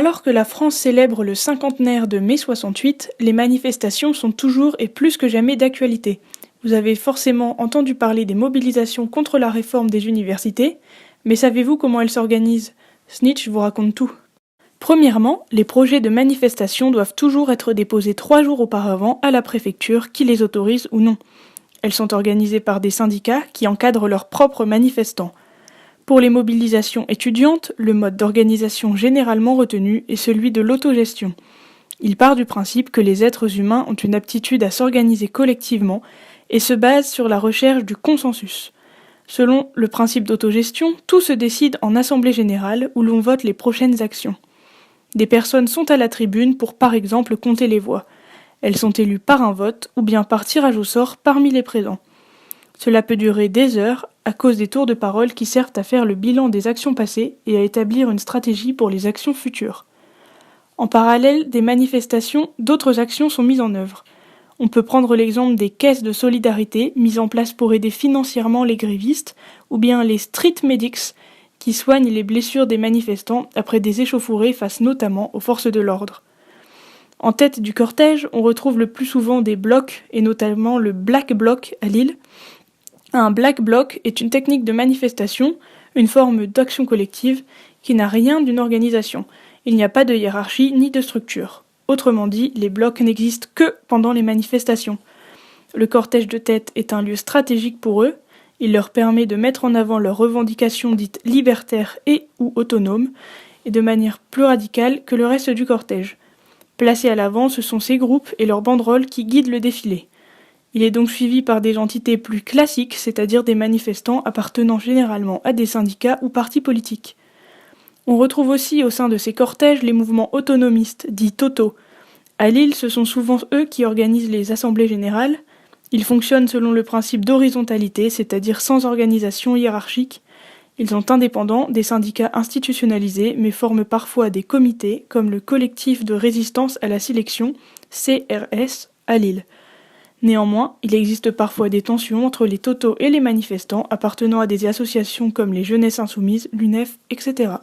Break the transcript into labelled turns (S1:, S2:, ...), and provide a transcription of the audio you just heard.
S1: Alors que la France célèbre le cinquantenaire de mai 68, les manifestations sont toujours et plus que jamais d'actualité. Vous avez forcément entendu parler des mobilisations contre la réforme des universités, mais savez-vous comment elles s'organisent ? Snitch vous raconte tout. Premièrement, les projets de manifestation doivent toujours être déposés 3 jours auparavant à la préfecture qui les autorise ou non. Elles sont organisées par des syndicats qui encadrent leurs propres manifestants. Pour les mobilisations étudiantes, le mode d'organisation généralement retenu est celui de l'autogestion. Il part du principe que les êtres humains ont une aptitude à s'organiser collectivement et se base sur la recherche du consensus. Selon le principe d'autogestion, tout se décide en assemblée générale où l'on vote les prochaines actions. Des personnes sont à la tribune pour par exemple compter les voix. Elles sont élues par un vote ou bien par tirage au sort parmi les présents. Cela peut durer des heures à cause des tours de parole qui servent à faire le bilan des actions passées et à établir une stratégie pour les actions futures. En parallèle des manifestations, d'autres actions sont mises en œuvre. On peut prendre l'exemple des caisses de solidarité mises en place pour aider financièrement les grévistes ou bien les street medics qui soignent les blessures des manifestants après des échauffourées face notamment aux forces de l'ordre. En tête du cortège, on retrouve le plus souvent des blocs et notamment le Black Bloc à Lille. Un Black Bloc est une technique de manifestation, une forme d'action collective qui n'a rien d'une organisation. Il n'y a pas de hiérarchie ni de structure. Autrement dit, les blocs n'existent que pendant les manifestations. Le cortège de tête est un lieu stratégique pour eux. Il leur permet de mettre en avant leurs revendications dites libertaires et ou autonomes, et de manière plus radicale que le reste du cortège. Placés à l'avant, ce sont ces groupes et leurs banderoles qui guident le défilé. Il est donc suivi par des entités plus classiques, c'est-à-dire des manifestants appartenant généralement à des syndicats ou partis politiques. On retrouve aussi au sein de ces cortèges les mouvements autonomistes, dits totaux. À Lille, ce sont souvent eux qui organisent les assemblées générales. Ils fonctionnent selon le principe d'horizontalité, c'est-à-dire sans organisation hiérarchique. Ils sont indépendants des syndicats institutionnalisés, mais forment parfois des comités, comme le collectif de résistance à la sélection, CRS, à Lille. Néanmoins, il existe parfois des tensions entre les totaux et les manifestants appartenant à des associations comme les Jeunesses Insoumises, l'UNEF, etc.